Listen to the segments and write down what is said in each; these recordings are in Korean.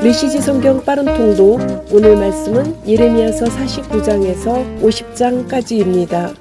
메시지 성경 빠른 통독. 오늘 말씀은 예레미야서 49장에서 50장까지입니다.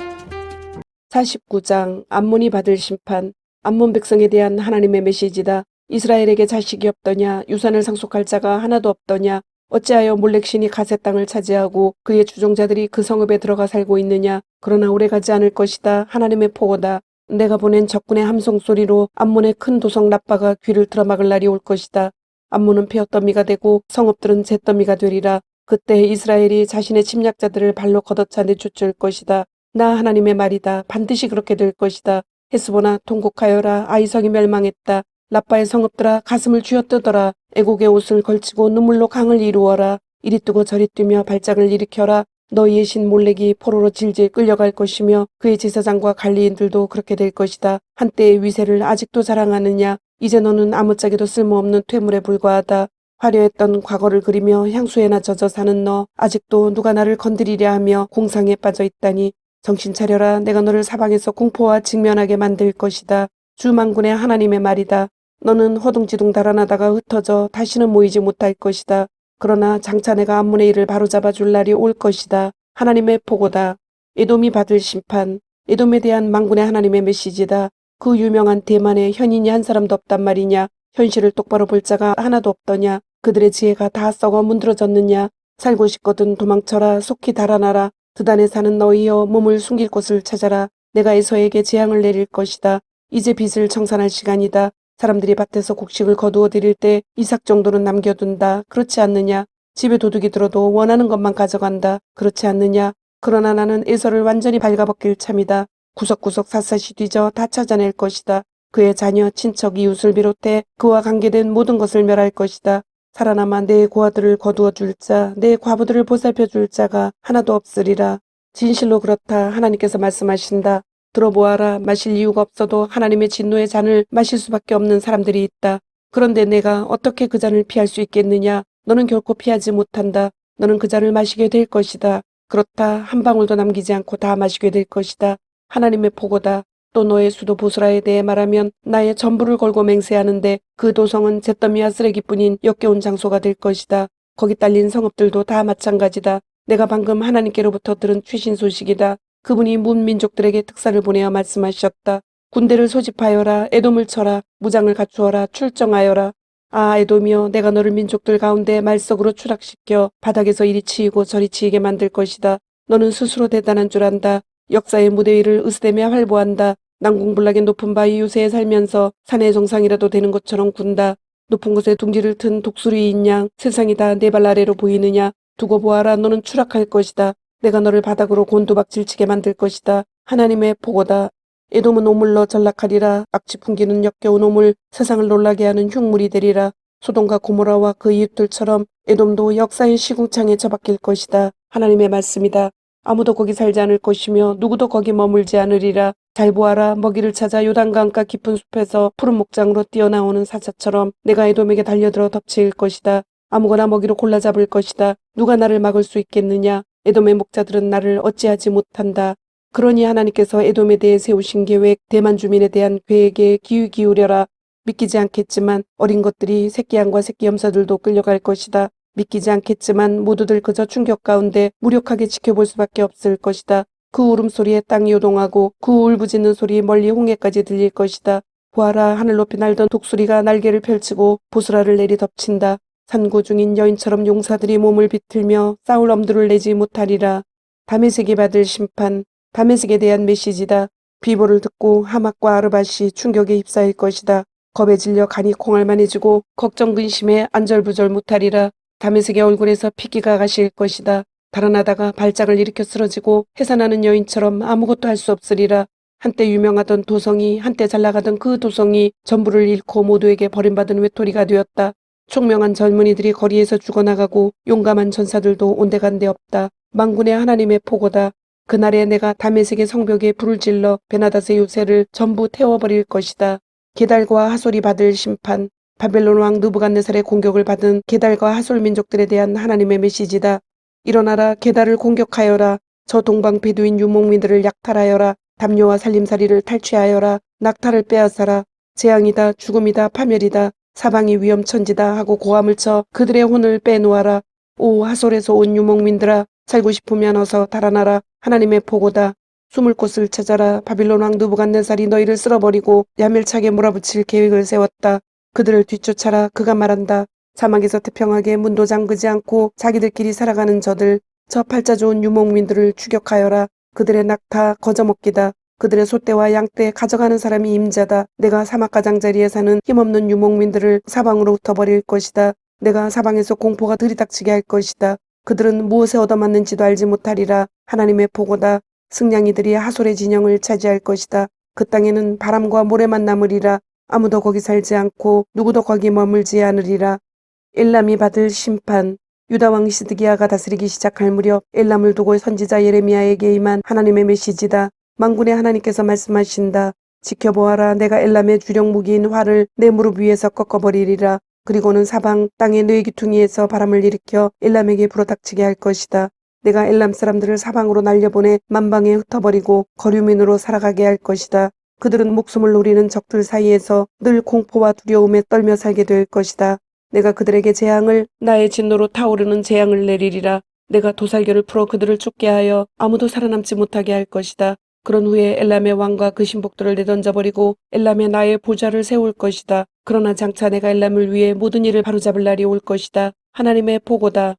49장 암몬이 받을 심판. 암몬 백성에 대한 하나님의 메시지다. 이스라엘에게 자식이 없더냐? 유산을 상속할 자가 하나도 없더냐? 어찌하여 몰렉신이 가세 땅을 차지하고 그의 주종자들이 그 성읍에 들어가 살고 있느냐? 그러나 오래가지 않을 것이다. 하나님의 포고다. 내가 보낸 적군의 함성 소리로 암몬의 큰 도성 라빠가 귀를 틀어막을 날이 올 것이다. 암몬은 폐허더미가 되고 성읍들은 잿더미가 되리라. 그때 이스라엘이 자신의 침략자들을 발로 걷어차 내쫓을 것이다. 나 하나님의 말이다. 반드시 그렇게 될 것이다. 헤스보나 통곡하여라. 아이성이 멸망했다. 라빠의 성읍들아 가슴을 쥐어뜯어라. 애곡의 옷을 걸치고 눈물로 강을 이루어라. 이리 뜨고 저리 뛰며 발작을 일으켜라. 너희의 신 몰렉이 포로로 질질 끌려갈 것이며 그의 제사장과 관리인들도 그렇게 될 것이다. 한때의 위세를 아직도 자랑하느냐? 이제 너는 아무짝에도 쓸모없는 퇴물에 불과하다. 화려했던 과거를 그리며 향수에나 젖어 사는 너, 아직도 누가 나를 건드리려 하며 공상에 빠져 있다니. 정신 차려라. 내가 너를 사방에서 공포와 직면하게 만들 것이다. 주 만군의 하나님의 말이다. 너는 허둥지둥 달아나다가 흩어져 다시는 모이지 못할 것이다. 그러나 장차 내가 암몬의 일을 바로잡아 줄 날이 올 것이다. 하나님의 포고다. 에돔이 받을 심판. 에돔에 대한 만군의 하나님의 메시지다. 그 유명한 대만에 현인이 한 사람도 없단 말이냐. 현실을 똑바로 볼 자가 하나도 없더냐. 그들의 지혜가 다 썩어 문드러졌느냐. 살고 싶거든 도망쳐라. 속히 달아나라. 드단에 사는 너희여 몸을 숨길 곳을 찾아라. 내가 에서에게 재앙을 내릴 것이다. 이제 빚을 청산할 시간이다. 사람들이 밭에서 곡식을 거두어 드릴 때 이삭 정도는 남겨둔다. 그렇지 않느냐. 집에 도둑이 들어도 원하는 것만 가져간다. 그렇지 않느냐. 그러나 나는 에서를 완전히 발가벗길 참이다. 구석구석 샅샅이 뒤져 다 찾아낼 것이다. 그의 자녀, 친척, 이웃을 비롯해 그와 관계된 모든 것을 멸할 것이다. 살아남아 내 고아들을 거두어 줄 자, 내 과부들을 보살펴 줄 자가 하나도 없으리라. 진실로 그렇다. 하나님께서 말씀하신다. 들어보아라. 마실 이유가 없어도 하나님의 진노의 잔을 마실 수밖에 없는 사람들이 있다. 그런데 내가 어떻게 그 잔을 피할 수 있겠느냐. 너는 결코 피하지 못한다. 너는 그 잔을 마시게 될 것이다. 그렇다. 한 방울도 남기지 않고 다 마시게 될 것이다. 하나님의 포고다. 또 너의 수도 보스라에 대해 말하면 나의 전부를 걸고 맹세하는데 그 도성은 잿더미와 쓰레기뿐인 역겨운 장소가 될 것이다. 거기 딸린 성읍들도 다 마찬가지다. 내가 방금 하나님께로부터 들은 최신 소식이다. 그분이 문민족들에게 특사를 보내어 말씀하셨다. 군대를 소집하여라. 에돔을 쳐라. 무장을 갖추어라. 출정하여라. 아 에돔이여, 내가 너를 민족들 가운데 말석으로 추락시켜 바닥에서 이리 치이고 저리 치이게 만들 것이다. 너는 스스로 대단한 줄 안다. 역사의 무대 위를 으스대며 활보한다. 난공불락의 높은 바위 요새에 살면서 산의 정상이라도 되는 것처럼 군다. 높은 곳에 둥지를 튼 독수리인 양 세상이 다 내 발 아래로 보이느냐. 두고 보아라. 너는 추락할 것이다. 내가 너를 바닥으로 곤두박질 치게 만들 것이다. 하나님의 보고다. 에돔은 오물로 전락하리라. 악취 풍기는 역겨운 오물, 세상을 놀라게 하는 흉물이 되리라. 소돔과 고모라와 그 이웃들처럼 에돔도 역사의 시궁창에 처박힐 것이다. 하나님의 말씀이다. 아무도 거기 살지 않을 것이며 누구도 거기 머물지 않으리라. 잘 보아라. 먹이를 찾아 요단강가 깊은 숲에서 푸른 목장으로 뛰어나오는 사자처럼 내가 에돔에게 달려들어 덮칠 것이다. 아무거나 먹이로 골라 잡을 것이다. 누가 나를 막을 수 있겠느냐. 에돔의 목자들은 나를 어찌하지 못한다. 그러니 하나님께서 에돔에 대해 세우신 계획, 대만 주민에 대한 계획에 귀 기울여라. 믿기지 않겠지만 어린 것들이 새끼양과 새끼염소들도 끌려갈 것이다. 믿기지 않겠지만 모두들 그저 충격 가운데 무력하게 지켜볼 수밖에 없을 것이다. 그 울음소리에 땅이 요동하고 그 울부짖는 소리 멀리 홍해까지 들릴 것이다. 보아라. 하늘 높이 날던 독수리가 날개를 펼치고 보스라를 내리 덮친다. 산고 중인 여인처럼 용사들이 몸을 비틀며 싸울 엄두를 내지 못하리라. 다메섹이 받을 심판. 다메섹에 대한 메시지다. 비보를 듣고 하맛과 아르밧이 충격에 휩싸일 것이다. 겁에 질려 간이 콩알만해지고 걱정 근심에 안절부절 못하리라. 다메섹의 얼굴에서 피기가 가실 것이다. 달아나다가 발작을 일으켜 쓰러지고 해산하는 여인처럼 아무것도 할 수 없으리라. 한때 유명하던 도성이, 한때 잘나가던 그 도성이 전부를 잃고 모두에게 버림받은 외톨이가 되었다. 총명한 젊은이들이 거리에서 죽어나가고 용감한 전사들도 온데간데 없다. 만군의 하나님의 포고다. 그날에 내가 다메섹의 성벽에 불을 질러 베나닷의 요새를 전부 태워버릴 것이다. 게달과 하솔이 받을 심판. 바벨론 왕 느부갓네살의 공격을 받은 게달과 하솔 민족들에 대한 하나님의 메시지다. 일어나라. 게달을 공격하여라. 저 동방 베두인 유목민들을 약탈하여라. 담요와 살림살이를 탈취하여라. 낙타를 빼앗아라. 재앙이다. 죽음이다. 파멸이다. 사방이 위험천지다 하고 고함을 쳐 그들의 혼을 빼놓아라. 오 하솔에서 온 유목민들아 살고 싶으면 어서 달아나라. 하나님의 보고다. 숨을 곳을 찾아라. 바빌론 왕 느부갓네살이 너희를 쓸어버리고 야멸차게 몰아붙일 계획을 세웠다. 그들을 뒤쫓아라. 그가 말한다. 사막에서 태평하게 문도 잠그지 않고 자기들끼리 살아가는 저들, 저 팔자 좋은 유목민들을 추격하여라. 그들의 낙타 거저먹기다. 그들의 소떼와 양떼 가져가는 사람이 임자다. 내가 사막 가장자리에 사는 힘없는 유목민들을 사방으로 흩어버릴 것이다. 내가 사방에서 공포가 들이닥치게 할 것이다. 그들은 무엇에 얻어맞는지도 알지 못하리라. 하나님의 보고다. 승냥이들이 하솔의 진영을 차지할 것이다. 그 땅에는 바람과 모래만 남으리라. 아무도 거기 살지 않고 누구도 거기 머물지 않으리라. 엘람이 받을 심판. 유다왕 시드기야가 다스리기 시작할 무렵 엘람을 두고 선지자 예레미야에게 임한 하나님의 메시지다. 만군의 하나님께서 말씀하신다. 지켜보아라. 내가 엘람의 주력 무기인 활을 내 무릎 위에서 꺾어버리리라. 그리고는 사방 땅의 뇌기퉁이에서 바람을 일으켜 엘람에게 불어닥치게 할 것이다. 내가 엘람 사람들을 사방으로 날려보내 만방에 흩어버리고 거류민으로 살아가게 할 것이다. 그들은 목숨을 노리는 적들 사이에서 늘 공포와 두려움에 떨며 살게 될 것이다. 내가 그들에게 재앙을 나의 진노로 타오르는 재앙을 내리리라. 내가 도살결을 풀어 그들을 쫓게 하여 아무도 살아남지 못하게 할 것이다. 그런 후에 엘람의 왕과 그 신복들을 내던져버리고 엘람의 나의 보좌를 세울 것이다. 그러나 장차 내가 엘람을 위해 모든 일을 바로잡을 날이 올 것이다. 하나님의 보고다.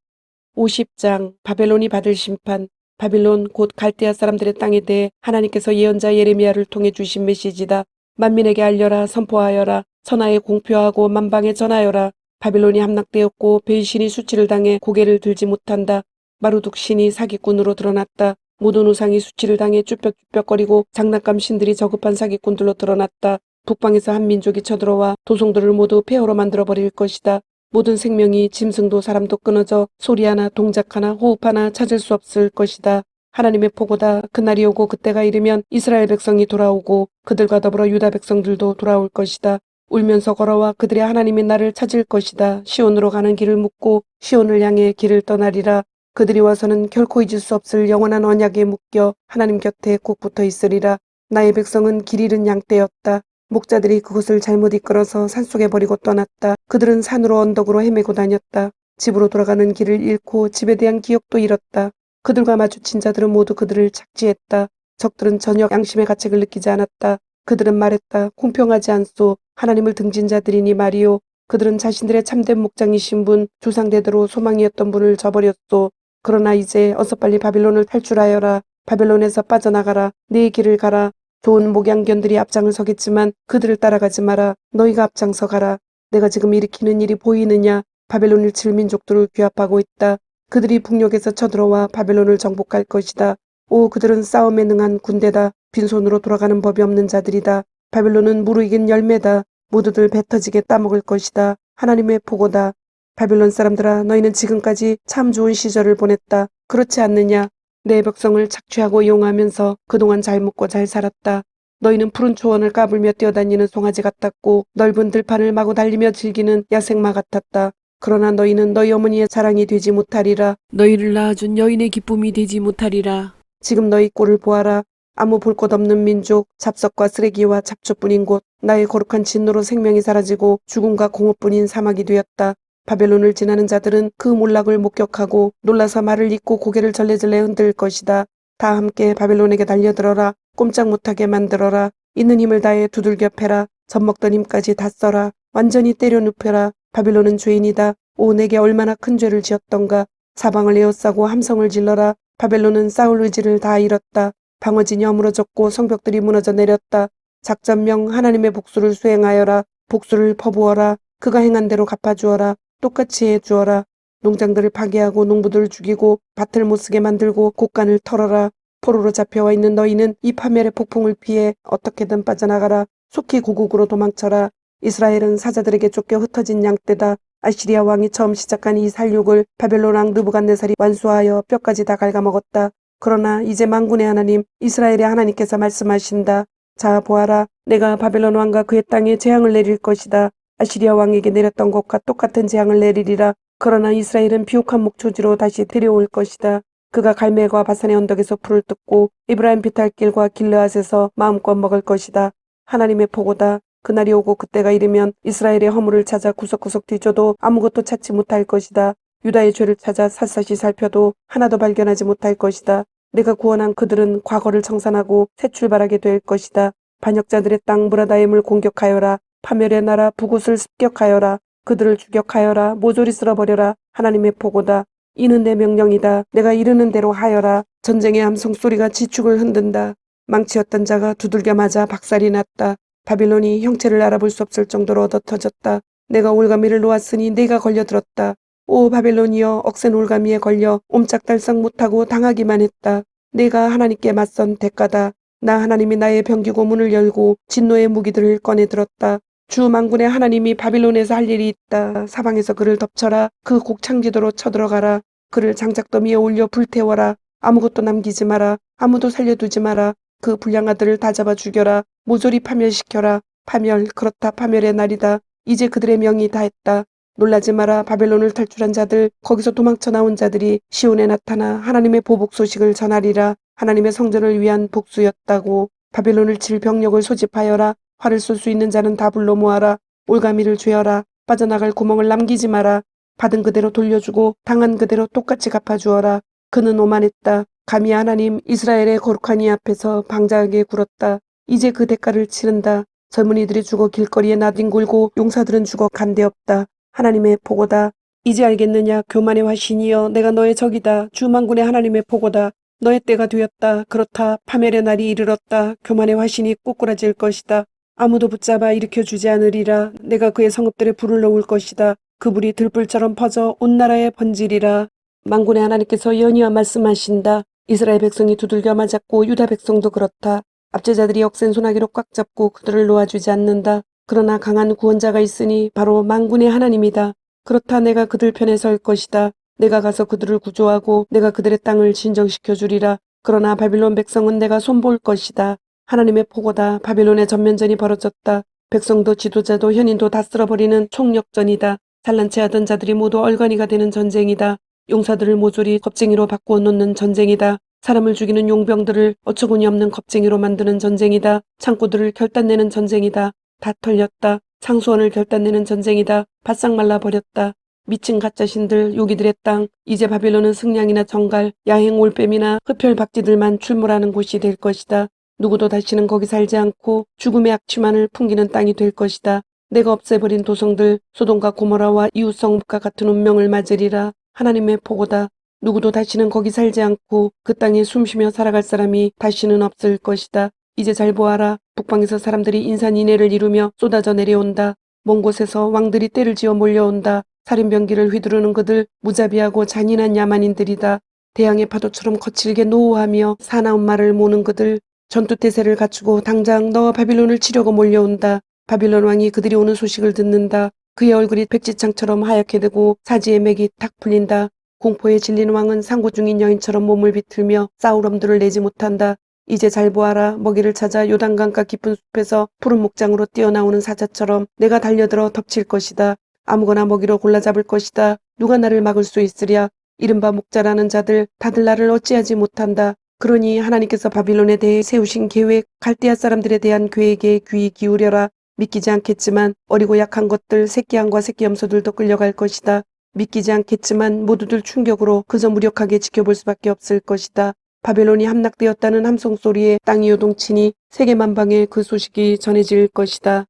50장 바벨론이 받을 심판. 바빌론 곧 갈대아 사람들의 땅에 대해 하나님께서 예언자 예레미야를 통해 주신 메시지다. 만민에게 알려라. 선포하여라. 천하에 공표하고 만방에 전하여라. 바빌론이 함락되었고 변신이 수치를 당해 고개를 들지 못한다. 마루둑 신이 사기꾼으로 드러났다. 모든 우상이 수치를 당해 쭈뼛쭈뼛거리고 장난감 신들이 저급한 사기꾼들로 드러났다. 북방에서 한 민족이 쳐들어와 도성들을 모두 폐허로 만들어버릴 것이다. 모든 생명이 짐승도 사람도 끊어져 소리 하나 동작 하나 호흡 하나 찾을 수 없을 것이다. 하나님의 보고다. 그날이 오고 그때가 이르면 이스라엘 백성이 돌아오고 그들과 더불어 유다 백성들도 돌아올 것이다. 울면서 걸어와 그들의 하나님의 나를 찾을 것이다. 시온으로 가는 길을 묻고 시온을 향해 길을 떠나리라. 그들이 와서는 결코 잊을 수 없을 영원한 언약에 묶여 하나님 곁에 꼭 붙어 있으리라. 나의 백성은 길 잃은 양떼였다. 목자들이 그것을 잘못 이끌어서 산속에 버리고 떠났다. 그들은 산으로 언덕으로 헤매고 다녔다. 집으로 돌아가는 길을 잃고 집에 대한 기억도 잃었다. 그들과 마주친 자들은 모두 그들을 착지했다. 적들은 전혀 양심의 가책을 느끼지 않았다. 그들은 말했다. 공평하지 않소. 하나님을 등진 자들이니 말이요. 그들은 자신들의 참된 목장이신 분, 조상대대로 소망이었던 분을 저버렸소. 그러나 이제 어서 빨리 바빌론을 탈출하여라. 바빌론에서 빠져나가라. 네 길을 가라. 좋은 목양견들이 앞장을 서겠지만 그들을 따라가지 마라. 너희가 앞장서 가라. 내가 지금 일으키는 일이 보이느냐. 바벨론을 칠 민족들을 규합하고 있다. 그들이 북녘에서 쳐들어와 바벨론을 정복할 것이다. 오 그들은 싸움에 능한 군대다. 빈손으로 돌아가는 법이 없는 자들이다. 바벨론은 무르익은 열매다. 모두들 배 터지게 따먹을 것이다. 하나님의 보고다. 바빌론 사람들아 너희는 지금까지 참 좋은 시절을 보냈다. 그렇지 않느냐. 내 백성을 착취하고 이용하면서 그동안 잘 먹고 잘 살았다. 너희는 푸른 초원을 까불며 뛰어다니는 송아지 같았고 넓은 들판을 마구 달리며 즐기는 야생마 같았다. 그러나 너희는 너희 어머니의 자랑이 되지 못하리라. 너희를 낳아준 여인의 기쁨이 되지 못하리라. 지금 너희 꼴을 보아라. 아무 볼 것 없는 민족, 잡석과 쓰레기와 잡초뿐인 곳, 나의 거룩한 진노로 생명이 사라지고 죽음과 공허뿐인 사막이 되었다. 바벨론을 지나는 자들은 그 몰락을 목격하고 놀라서 말을 잇고 고개를 절레절레 흔들 것이다. 다 함께 바벨론에게 달려들어라. 꼼짝 못하게 만들어라. 있는 힘을 다해 두들겨 패라. 젖먹던 힘까지 다 써라. 완전히 때려 눕혀라. 바빌론은 죄인이다. 오 내게 얼마나 큰 죄를 지었던가. 사방을 에워싸고 함성을 질러라. 바벨론은 싸울 의지를 다 잃었다. 방어진이 어무러졌고 성벽들이 무너져 내렸다. 작전명 하나님의 복수를 수행하여라. 복수를 퍼부어라. 그가 행한 대로 갚아주어라. 똑같이 해주어라. 농장들을 파괴하고 농부들을 죽이고 밭을 못쓰게 만들고 곡간을 털어라. 포로로 잡혀와 있는 너희는 이 파멸의 폭풍을 피해 어떻게든 빠져나가라. 속히 고국으로 도망쳐라. 이스라엘은 사자들에게 쫓겨 흩어진 양떼다. 아시리아 왕이 처음 시작한 이 살육을 바벨론 왕 느부갓네살이 완수하여 뼈까지 다 갉아먹었다. 그러나 이제 만군의 하나님 이스라엘의 하나님께서 말씀하신다. 자 보아라. 내가 바벨론 왕과 그의 땅에 재앙을 내릴 것이다. 아시리아 왕에게 내렸던 것과 똑같은 재앙을 내리리라. 그러나 이스라엘은 비옥한 목초지로 다시 데려올 것이다. 그가 갈멜과 바산의 언덕에서 풀을 뜯고 에브라임 비탈길과 길르앗에서 마음껏 먹을 것이다. 하나님의 보고다. 그날이 오고 그때가 이르면 이스라엘의 허물을 찾아 구석구석 뒤져도 아무것도 찾지 못할 것이다. 유다의 죄를 찾아 샅샅이 살펴도 하나도 발견하지 못할 것이다. 내가 구원한 그들은 과거를 청산하고 새 출발하게 될 것이다. 반역자들의 땅 무라다임을 공격하여라. 파멸의 나라 북옷을 습격하여라. 그들을 추격하여라. 모조리 쓸어버려라. 하나님의 보고다. 이는 내 명령이다. 내가 이르는 대로 하여라. 전쟁의 함성 소리가 지축을 흔든다. 망치였던 자가 두들겨 맞아 박살이 났다. 바빌론이 형체를 알아볼 수 없을 정도로 얻어터졌다. 내가 올가미를 놓았으니 내가 걸려들었다. 오 바벨론이여, 억센 올가미에 걸려 옴짝달싹 못하고 당하기만 했다. 내가 하나님께 맞선 대가다. 나 하나님이 나의 병기고 문을 열고 진노의 무기들을 꺼내 들었다. 주 만군의 하나님이 바빌론에서 할 일이 있다. 사방에서 그를 덮쳐라. 그 곡창지도로 쳐들어가라. 그를 장작더미에 올려 불태워라. 아무것도 남기지 마라. 아무도 살려두지 마라. 그 불량아들을 다 잡아 죽여라. 모조리 파멸시켜라. 파멸, 그렇다. 파멸의 날이다. 이제 그들의 명이 다했다. 놀라지 마라. 바벨론을 탈출한 자들, 거기서 도망쳐 나온 자들이 시온에 나타나 하나님의 보복 소식을 전하리라. 하나님의 성전을 위한 복수였다고. 바벨론을 칠 병력을 소집하여라. 활을 쏠 수 있는 자는 다 불러 모아라. 올가미를 죄어라. 빠져나갈 구멍을 남기지 마라. 받은 그대로 돌려주고 당한 그대로 똑같이 갚아주어라. 그는 오만했다. 감히 하나님 이스라엘의 거룩한 이 앞에서 방자하게 굴었다. 이제 그 대가를 치른다. 젊은이들이 죽어 길거리에 나뒹굴고 용사들은 죽어 간데없다. 하나님의 보고다. 이제 알겠느냐 교만의 화신이여, 내가 너의 적이다. 주 만군의 하나님의 보고다. 너의 때가 되었다. 그렇다. 파멸의 날이 이르렀다. 교만의 화신이 꼬꾸라질 것이다. 아무도 붙잡아 일으켜주지 않으리라. 내가 그의 성읍들에 불을 놓을 것이다. 그 불이 들불처럼 퍼져 온 나라에 번지리라. 만군의 하나님께서 연이어 말씀하신다. 이스라엘 백성이 두들겨 맞았고 유다 백성도 그렇다. 압제자들이 억센 소나기로 꽉 잡고 그들을 놓아주지 않는다. 그러나 강한 구원자가 있으니 바로 만군의 하나님이다. 그렇다. 내가 그들 편에 설 것이다. 내가 가서 그들을 구조하고 내가 그들의 땅을 진정시켜 주리라. 그러나 바빌론 백성은 내가 손볼 것이다. 하나님의 보고다. 바빌론의 전면전이 벌어졌다. 백성도 지도자도 현인도 다 쓸어버리는 총력전이다. 산란 채 하던 자들이 모두 얼간이가 되는 전쟁이다. 용사들을 모조리 겁쟁이로 바꾸어 놓는 전쟁이다. 사람을 죽이는 용병들을 어처구니 없는 겁쟁이로 만드는 전쟁이다. 창고들을 결단내는 전쟁이다. 다 털렸다. 상수원을 결단내는 전쟁이다. 바싹 말라버렸다. 미친 가짜신들, 요기들의 땅, 이제 바빌론은 승냥이나 정갈, 야행 올빼미나 흡혈 박쥐들만 출몰하는 곳이 될 것이다. 누구도 다시는 거기 살지 않고 죽음의 악취만을 풍기는 땅이 될 것이다. 내가 없애버린 도성들, 소돔과 고모라와 이웃성읍과 같은 운명을 맞으리라. 하나님의 보고다. 누구도 다시는 거기 살지 않고 그 땅에 숨쉬며 살아갈 사람이 다시는 없을 것이다. 이제 잘 보아라. 북방에서 사람들이 인산인해를 이루며 쏟아져 내려온다. 먼 곳에서 왕들이 떼를 지어 몰려온다. 살인병기를 휘두르는 그들 무자비하고 잔인한 야만인들이다. 대양의 파도처럼 거칠게 노호하며 사나운 말을 모는 그들, 전투태세를 갖추고 당장 너와 바빌론을 치려고 몰려온다. 바빌론 왕이 그들이 오는 소식을 듣는다. 그의 얼굴이 백지창처럼 하얗게 되고 사지의 맥이 탁 풀린다. 공포에 질린 왕은 상고 중인 여인처럼 몸을 비틀며 싸울 엄두를 내지 못한다. 이제 잘 보아라. 먹이를 찾아 요단강가 깊은 숲에서 푸른 목장으로 뛰어나오는 사자처럼 내가 달려들어 덮칠 것이다. 아무거나 먹이로 골라 잡을 것이다. 누가 나를 막을 수 있으랴. 이른바 목자라는 자들, 다들 나를 어찌하지 못한다. 그러니 하나님께서 바빌론에 대해 세우신 계획, 갈대아 사람들에 대한 계획에 귀 기울여라. 믿기지 않겠지만 어리고 약한 것들, 새끼양과 새끼염소들도 끌려갈 것이다. 믿기지 않겠지만 모두들 충격으로 그저 무력하게 지켜볼 수밖에 없을 것이다. 바벨론이 함락되었다는 함성소리에 땅이 요동치니 세계만방에 그 소식이 전해질 것이다.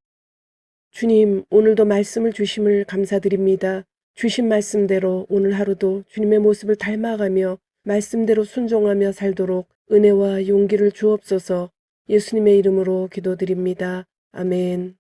주님, 오늘도 말씀을 주심을 감사드립니다. 주신 말씀대로 오늘 하루도 주님의 모습을 닮아가며 말씀대로 순종하며 살도록 은혜와 용기를 주옵소서. 예수님의 이름으로 기도드립니다. 아멘.